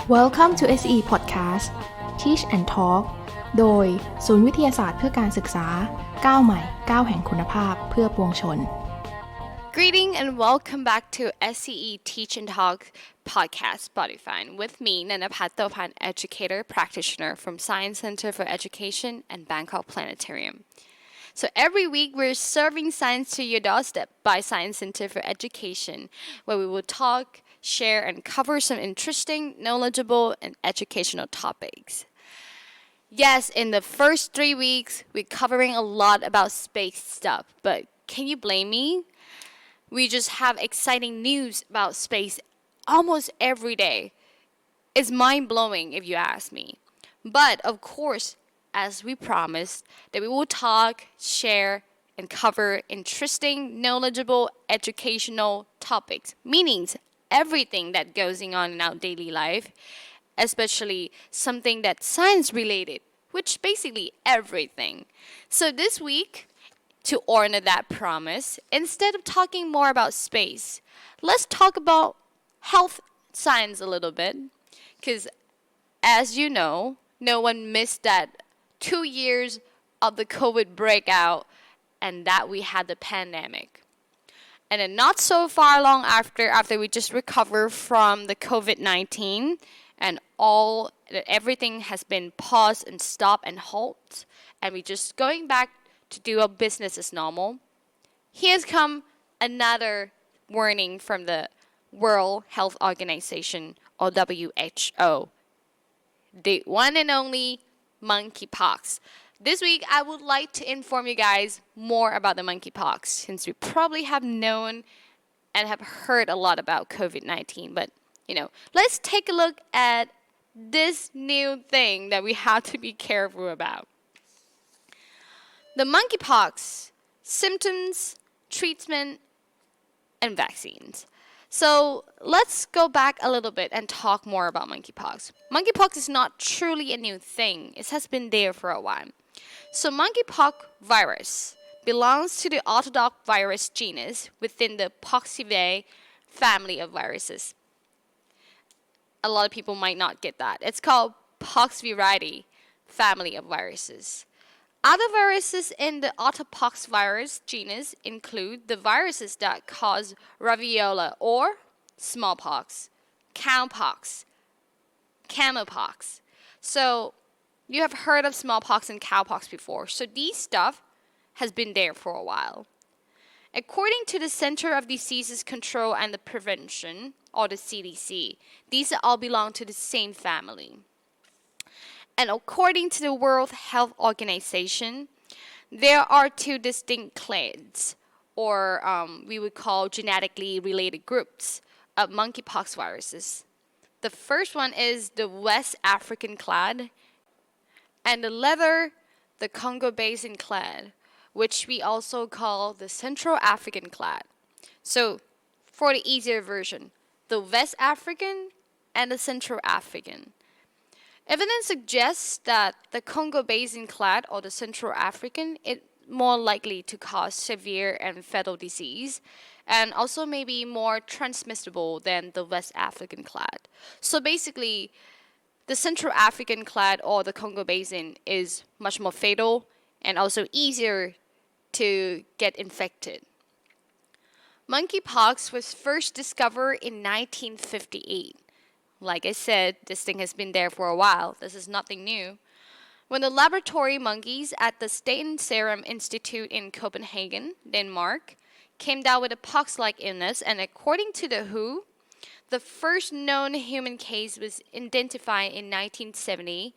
Welcome to SE Podcast Teach&Talk โดยศูนย์วิทยาศาสตร์เพื่อการศึกษาก้าวใหม่ก้าวแห่งคุณภาพเพื่อปวงชน Greeting and welcome back to SCE Teach&Talk Podcast Spotify with me, Nanapat Topan, educator, practitioner from Science Center for Education and Bangkok Planetarium. So every week we're serving science to your doorstep by Science Center for Education, where we will talk, share, and cover some interesting, knowledgeable, and educational topics. Yes, in the first 3 weeks, we're covering a lot about space stuff, but can you blame me? We just have exciting news about space almost every day. It's mind-blowing if you ask me. But of course, as we promised, that we will talk, share, and cover interesting, knowledgeable, educational topics, meaning everything that goes on in our daily life, especially something that's science-related, which basically everything. So this week, to honor that promise, instead of talking more about space, let's talk about health science a little bit. Because as you know, no one missed that 2 years of the COVID breakout and that we had the pandemic. And then not so far long after we just recovered from the COVID-19 and everything has been paused and stopped and halt, and we're just going back to do our business as normal, here's come another warning from the World Health Organization, or WHO, the one and only monkeypox. This week, I would like to inform you guys more about the monkeypox, since we probably have known and have heard a lot about COVID-19. But, let's take a look at this new thing that we have to be careful about. The monkeypox, symptoms, treatment, and vaccines. So let's go back a little bit and talk more about monkeypox. Monkeypox is not truly a new thing. It has been there for a while. So monkeypox virus belongs to the orthodox virus genus within the Poxvirinae family of viruses. A lot of people might not get that. It's called Poxvirinae family of viruses. Other viruses in the orthopox virus genus include the viruses that cause variola or smallpox, cowpox, camelpox. So you have heard of smallpox and cowpox before. So these stuff has been there for a while. According to the Center of Diseases Control and the Prevention, or the CDC, these all belong to the same family. And according to the World Health Organization, there are 2 distinct clades, or we would call genetically related groups of monkeypox viruses. The first one is the West African clade, and the latter, the Congo Basin clade, which we also call the Central African clade. So, for the easier version, the West African and the Central African. Evidence suggests that the Congo Basin clade, or the Central African, is more likely to cause severe and fatal disease, and also may be more transmissible than the West African clade. So basically, the Central African clade, or the Congo Basin, is much more fatal and also easier to get infected. Monkeypox was first discovered in 1958. Like I said, this thing has been there for a while. This is nothing new. When the laboratory monkeys at the State Serum Institute in Copenhagen, Denmark, came down with a pox-like illness, and according to the WHO, the first known human case was identified in 1970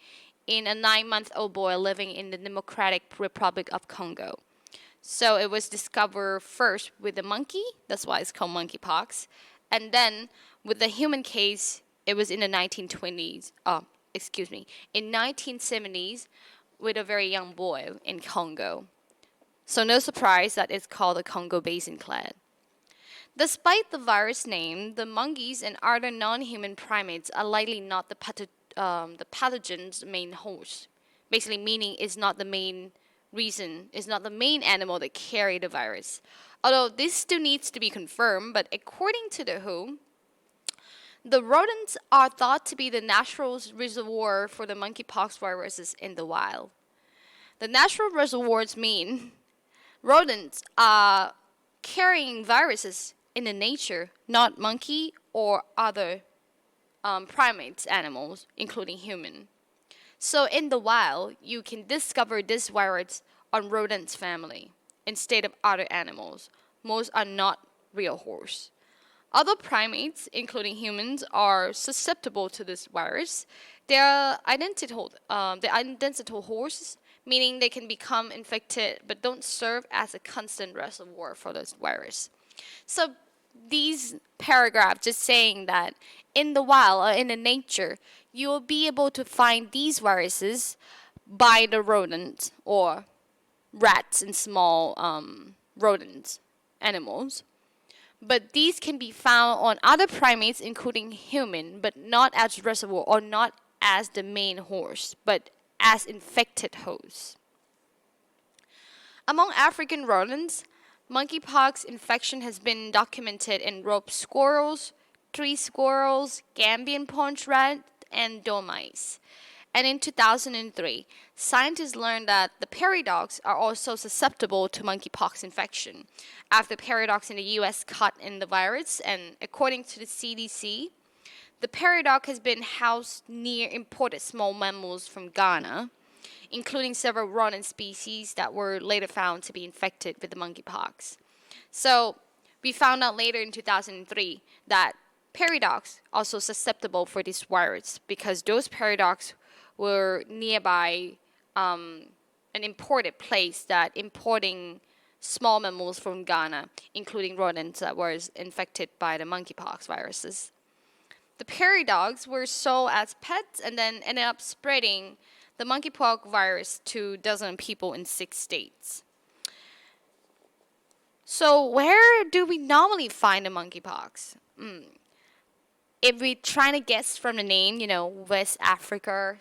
in a 9-month-old boy living in the Democratic Republic of Congo. So it was discovered first with the monkey, that's why it's called monkeypox, and then with the human case, it was in the 1970s with a very young boy in Congo. So no surprise that it's called the Congo Basin clade. Despite the virus name, the monkeys and other non-human primates are likely not the pathogen's main host. Basically meaning it's not the main animal that carry the virus. Although this still needs to be confirmed, but according to the WHO, The rodents are thought to be the natural reservoir for the monkeypox viruses in the wild. The natural reservoirs mean rodents are carrying viruses in the nature, not monkey or other primates animals, including human. So in the wild, you can discover this virus on rodents family instead of other animals. Most are not real horse. Other primates, including humans, are susceptible to this virus. They are identical horses, meaning they can become infected but don't serve as a constant reservoir for this virus. So these paragraphs just saying that in the wild or in the nature, you will be able to find these viruses by the rodents or rats and small rodents, animals. But these can be found on other primates, including human, but not as reservoir or not as the main host, but as infected hosts. Among African rodents, monkeypox infection has been documented in rope squirrels, tree squirrels, Gambian paunch rat, and dormice. And in 2003, scientists learned that the prairie dogs are also susceptible to monkeypox infection after prairie dogs in the U.S. caught in the virus. And according to the CDC, the prairie dog has been housed near imported small mammals from Ghana, including several rodent species that were later found to be infected with the monkeypox. So we found out later in 2003 that prairie dogs are also susceptible for this virus because those prairie dogs were nearby an imported place that importing small mammals from Ghana, including rodents that was infected by the monkeypox viruses. The prairie dogs were sold as pets and then ended up spreading the monkeypox virus to dozen people in 6 states. So where do we normally find the monkeypox? If we try to guess from the name, West Africa,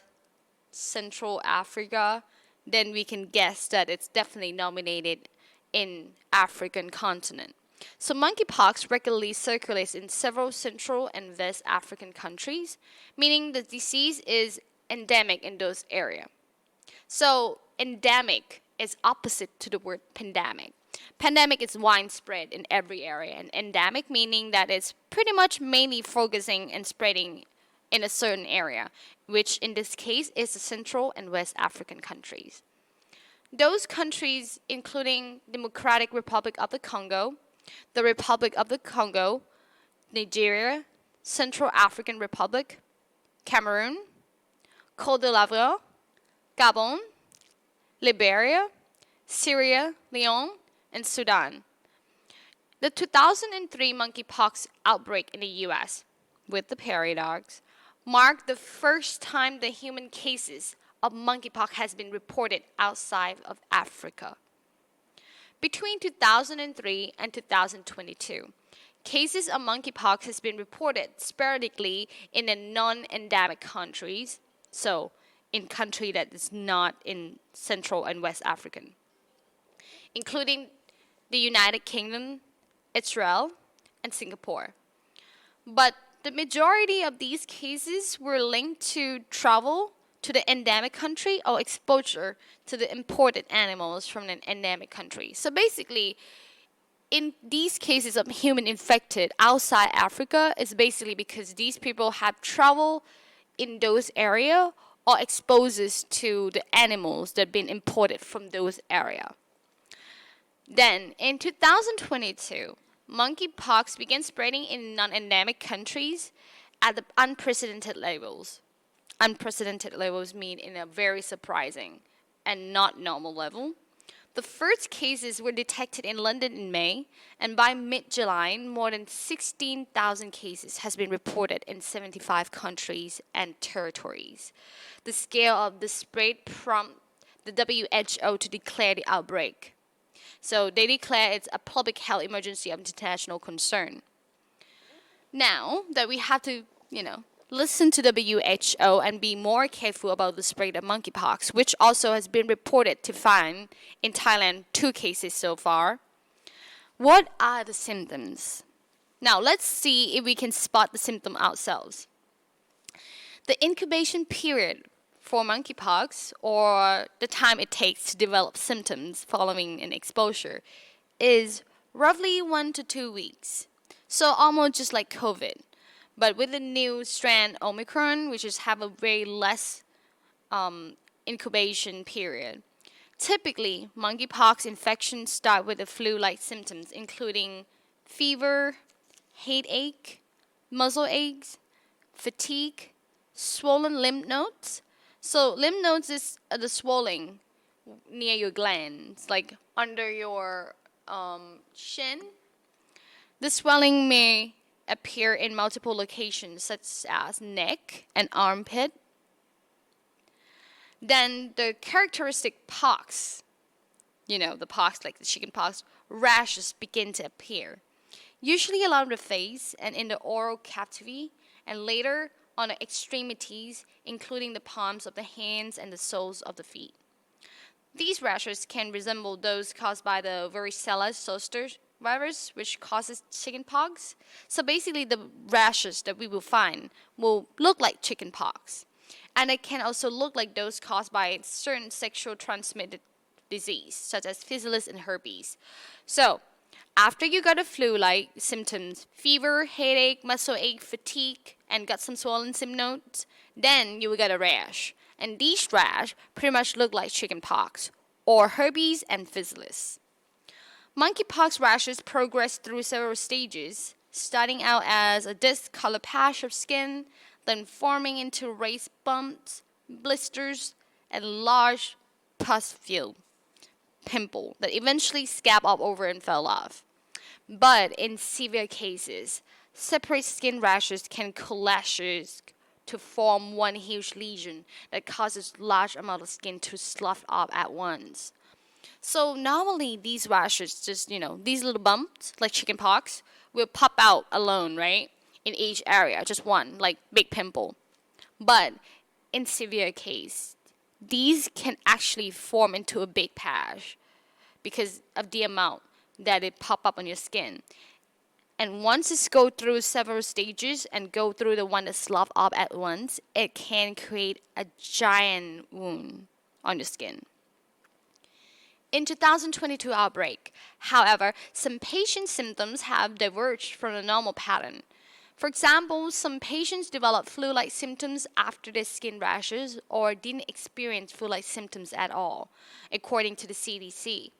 Central Africa, then we can guess that it's definitely nominated in African continent. So monkeypox regularly circulates in several Central and West African countries, meaning the disease is endemic in those areas. So endemic is opposite to the word pandemic. Pandemic is widespread in every area, and endemic meaning that it's pretty much mainly focusing and spreading in a certain area, which in this case is the Central and West African countries. Those countries including Democratic Republic of the Congo, the Republic of the Congo, Nigeria, Central African Republic, Cameroon, Côte d'Ivoire, Gabon, Liberia, Syria, Leone, and Sudan. The 2003 monkeypox outbreak in the U.S. with the prairie dogs marked the first time the human cases of monkeypox has been reported outside of Africa. Between 2003 and 2022, cases of monkeypox has been reported sporadically in the non-endemic countries, so in country that is not in Central and West African, including the United Kingdom, Israel, and Singapore. But the majority of these cases were linked to travel to the endemic country or exposure to the imported animals from an endemic country. So basically, in these cases of human infected outside Africa, it's basically because these people have traveled in those areas or exposes to the animals that have been imported from those areas. Then, in 2022, monkeypox began spreading in non-endemic countries at the unprecedented levels. Unprecedented levels mean in a very surprising and not normal level. The first cases were detected in London in May, and by mid-July, more than 16,000 cases has been reported in 75 countries and territories. The scale of the spread prompted the WHO to declare the outbreak. So they declare it's a public health emergency of international concern. Now that we have to, listen to WHO and be more careful about the spread of monkeypox, which also has been reported to find in Thailand 2 cases so far. What are the symptoms? Now, let's see if we can spot the symptom ourselves. The incubation period for monkeypox, or the time it takes to develop symptoms following an exposure, is roughly 1 to 2 weeks. So almost just like COVID. But with the new strand Omicron, which is have a very less incubation period. Typically, monkeypox infections start with the flu-like symptoms, including fever, headache, muscle aches, fatigue, swollen lymph nodes. So lymph nodes is the swelling near your glands, like under your shin. The swelling may appear in multiple locations, such as neck and armpit. Then the characteristic pox, the pox like the chicken pox, rashes begin to appear, usually along the face and in the oral cavity, and later on the extremities, including the palms of the hands and the soles of the feet. These rashes can resemble those caused by the varicella zoster virus, which causes chickenpox. So basically, the rashes that we will find will look like chickenpox. And it can also look like those caused by certain sexual transmitted disease, such as physalis and herpes. So, after you got the flu-like symptoms, fever, headache, muscle ache, fatigue, and got some swollen lymph nodes, then you will get a rash. And these rash pretty much look like chickenpox, or herpes and physalis. Monkeypox rashes progress through several stages, starting out as a disc-colored patch of skin, then forming into raised bumps, blisters, and large pus-filled pimple that eventually scab up over and fell off. But in severe cases, separate skin rashes can coalesce to form one huge lesion that causes large amount of skin to slough up at once. So normally these rashes, just these little bumps like chickenpox, will pop out alone, right? In each area, just one, like big pimple. But in severe case, these can actually form into a big patch because of the amount that it pop up on your skin. And once it's go through several stages and go through the one that slough up at once, it can create a giant wound on your skin. In 2022 outbreak, however, some patient symptoms have diverged from the normal pattern. For example, some patients developed flu-like symptoms after their skin rashes or didn't experience flu-like symptoms at all, according to the CDC.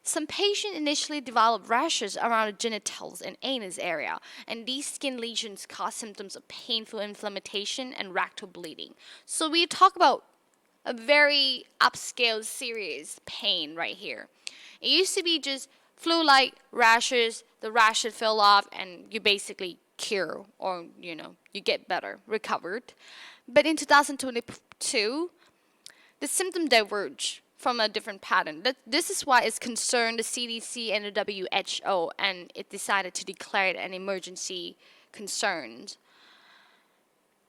Some patients initially developed rashes around the genitals and anus area, and these skin lesions cause symptoms of painful inflammation and rectal bleeding. So we talk about a very upscale serious pain right here. It used to be just flu-like rashes, the rash fell off, and you basically cure or you get better, recovered. But in 2022, the symptom diverged from a different pattern. This is why it's concerned the CDC and the WHO, and it decided to declare it an emergency concern.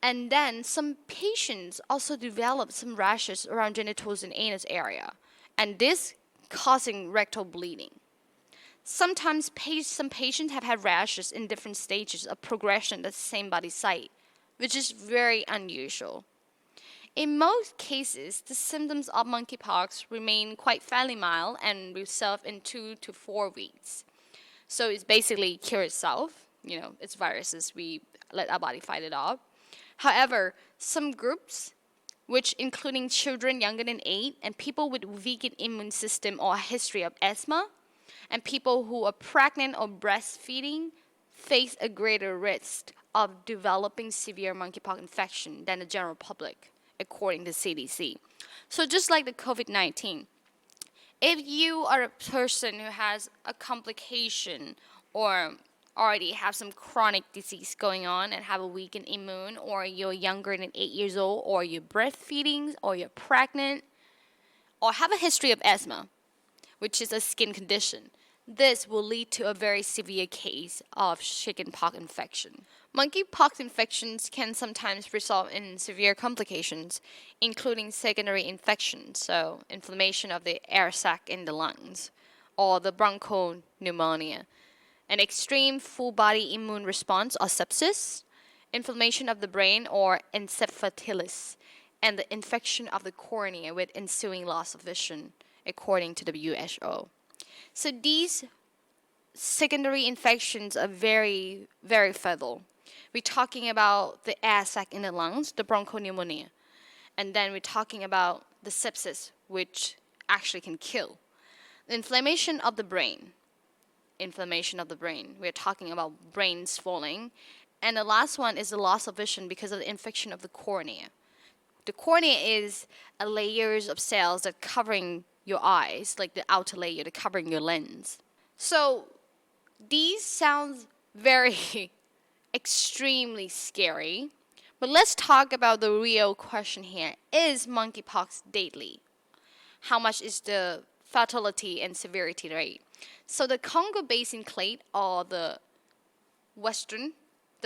And then some patients also developed some rashes around genitals and anus area, and this causing rectal bleeding. Sometimes some patients have had rashes in different stages of progression at the same body site, which is very unusual. In most cases, the symptoms of monkeypox remain quite fairly mild and resolve in 2 to 4 weeks. So it's basically cure itself. It's viruses, we let our body fight it off. However, some groups, which including children younger than 8 and people with weakened immune system or a history of asthma, and people who are pregnant or breastfeeding, face a greater risk of developing severe monkeypox infection than the general public, according to CDC. So just like the COVID-19, if you are a person who has a complication or already have some chronic disease going on and have a weakened immune, or you're younger than 8 years old, or you're breastfeeding, or you're pregnant, or have a history of asthma, which is a skin condition, this will lead to a very severe case of chickenpox infection. Monkeypox infections can sometimes result in severe complications, including secondary infections, so inflammation of the air sac in the lungs, or the bronchopneumonia. an extreme full-body immune response or sepsis, inflammation of the brain or encephalitis, and the infection of the cornea with ensuing loss of vision, according to WHO. So these secondary infections are very, very fatal. We're talking about the air sac in the lungs, the bronchopneumonia, and then we're talking about the sepsis, which actually can kill. The inflammation of the brain. We're talking about brain swelling. And the last one is the loss of vision because of the infection of the cornea. The cornea is a layers of cells that covering your eyes, like the outer layer, that covering your lens. So these sounds very extremely scary. But let's talk about the real question here. Is monkeypox deadly? How much is the fatality and severity rate? So the Congo Basin clade, or the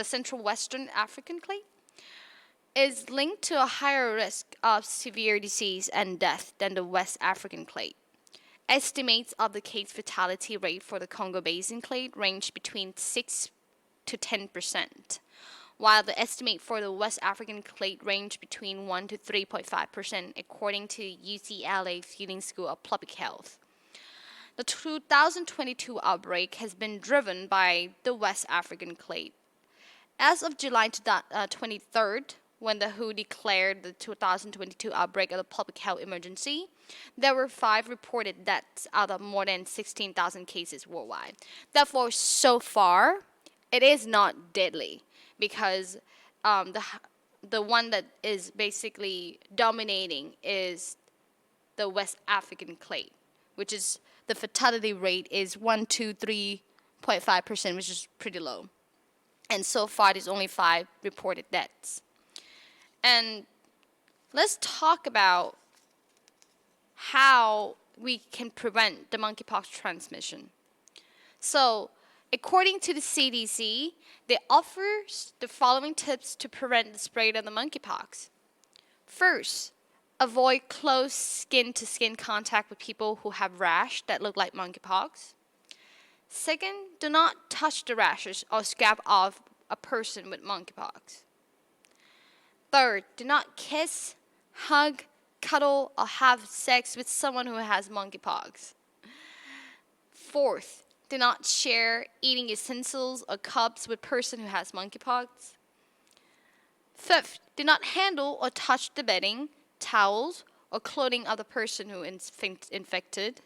Central Western African clade, is linked to a higher risk of severe disease and death than the West African clade. Estimates of the case fatality rate for the Congo Basin clade range between 6 to 10%, while the estimate for the West African clade range between 1 to 3.5%, according to UCLA Fielding School of Public Health. The 2022 outbreak has been driven by the West African clade. As of July 23rd, when the WHO declared the 2022 outbreak of the public health emergency, there were 5 reported deaths out of more than 16,000 cases worldwide. Therefore, so far, it is not deadly because the one that is basically dominating is the West African clade, which is the fatality rate is 1 to 3.5%, which is pretty low. And so far, there's only 5 reported deaths. And let's talk about how we can prevent the monkeypox transmission. So, according to the CDC, they offer the following tips to prevent the spread of the monkeypox. First, avoid close skin-to-skin contact with people who have rash that look like monkeypox. Second, do not touch the rashes or scab off a person with monkeypox. Third, do not kiss, hug, cuddle, or have sex with someone who has monkeypox. Fourth, do not share eating utensils or cups with person who has monkeypox. Fifth, do not handle or touch the bedding, towels, or clothing of the person who is infected.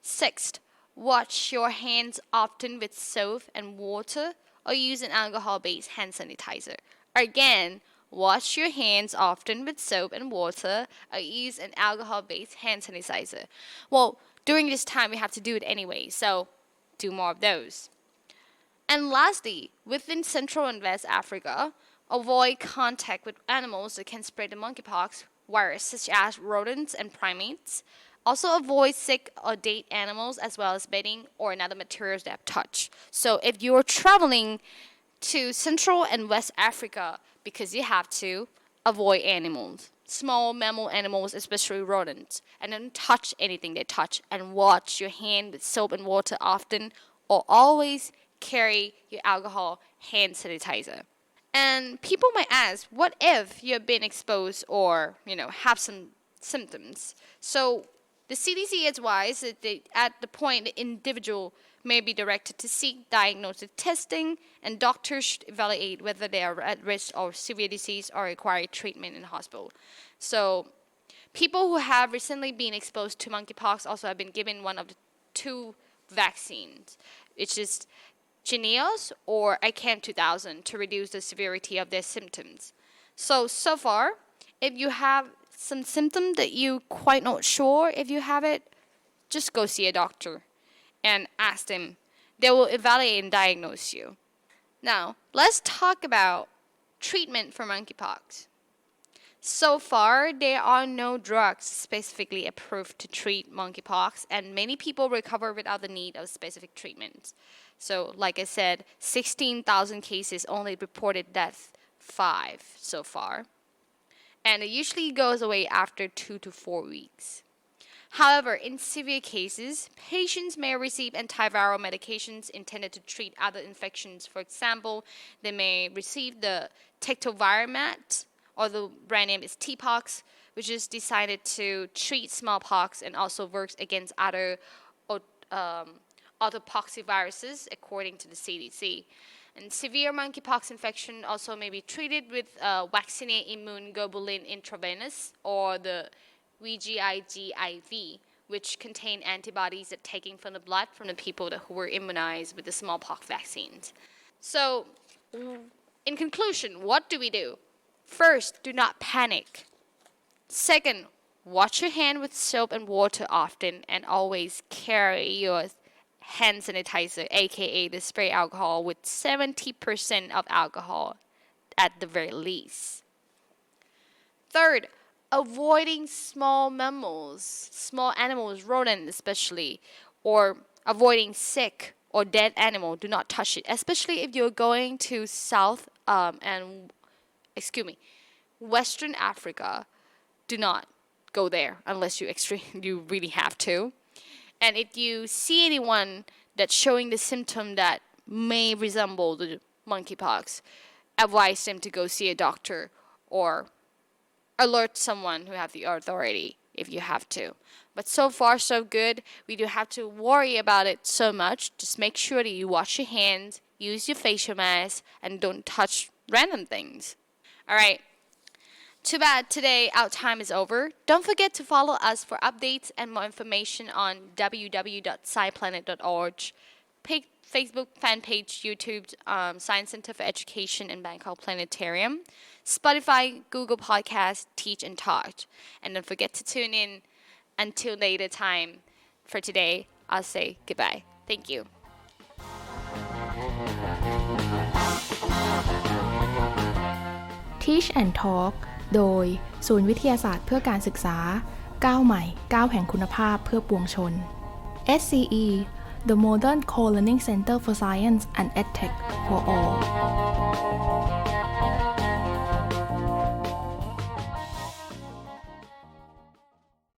Sixth, wash your hands often with soap and water or use an alcohol-based hand sanitizer. Again, wash your hands often with soap and water or use an alcohol-based hand sanitizer. Well, during this time, we have to do it anyway, so do more of those. And lastly, within Central and West Africa, avoid contact with animals that can spread the monkeypox virus, such as rodents and primates. Also avoid sick or dead animals as well as bedding or another materials that have touched. So if you're traveling to Central and West Africa, because you have to, avoid animals. Small mammal animals, especially rodents. And don't touch anything they touch. And wash your hand with soap and water often, or always carry your alcohol hand sanitizer. And people might ask, what if you've been exposed or, have some symptoms? So the CDC advises that at the point the individual may be directed to seek diagnostic testing, and doctors should evaluate whether they are at risk of severe disease or require treatment in the hospital. So people who have recently been exposed to monkeypox also have been given one of the 2 vaccines, which is Jynneos or ICAM 2000, to reduce the severity of their symptoms. So far, if you have some symptom that you're quite not sure if you have it, just go see a doctor and ask them. They will evaluate and diagnose you. Now, let's talk about treatment for monkeypox. So far, there are no drugs specifically approved to treat monkeypox, and many people recover without the need of specific treatment. So, like I said, 16,000 cases, only reported death 5 so far. And it usually goes away after 2 to 4 weeks. However, in severe cases, patients may receive antiviral medications intended to treat other infections. For example, they may receive the tectovirimat, or the brand name is TPOXX, which is designed to treat smallpox and also works against other orthopoxviruses, according to the CDC. And severe monkeypox infection also may be treated with vaccinated immune globulin intravenous, or the VGIG-IV, which contain antibodies that taken from the blood from the people who were immunized with the smallpox vaccines. So, in conclusion, what do we do? First, do not panic. Second, wash your hand with soap and water often, and always carry your hand sanitizer, aka the spray alcohol, with 70% of alcohol at the very least. Third, avoiding small mammals, small animals, rodents especially, or avoiding sick or dead animal. Do not touch it, especially if you're going to Western Africa. Do not go there unless you really have to. And if you see anyone that's showing the symptom that may resemble the monkeypox, advise them to go see a doctor or alert someone who have the authority if you have to. But so far so good. We don't have to worry about it so much. Just make sure that you wash your hands, use your facial mask, and don't touch random things. Alright. Too bad today our time is over. Don't forget to follow us for updates and more information on www.sciplanet.org, Facebook fan page, YouTube, Science Center for Education and Bangkok Planetarium, Spotify, Google Podcasts, Teach and Talk. And don't forget to tune in. Until later time. For today, I'll say goodbye. Thank you. Teach and Talk โดยศูนย์วิทยาศาสตร์เพื่อการศึกษาก้าวใหม่ก้าวแห่งคุณภาพเพื่อปวงชน SCE The Modern Co-Learning Center for Science and Ed-tech for All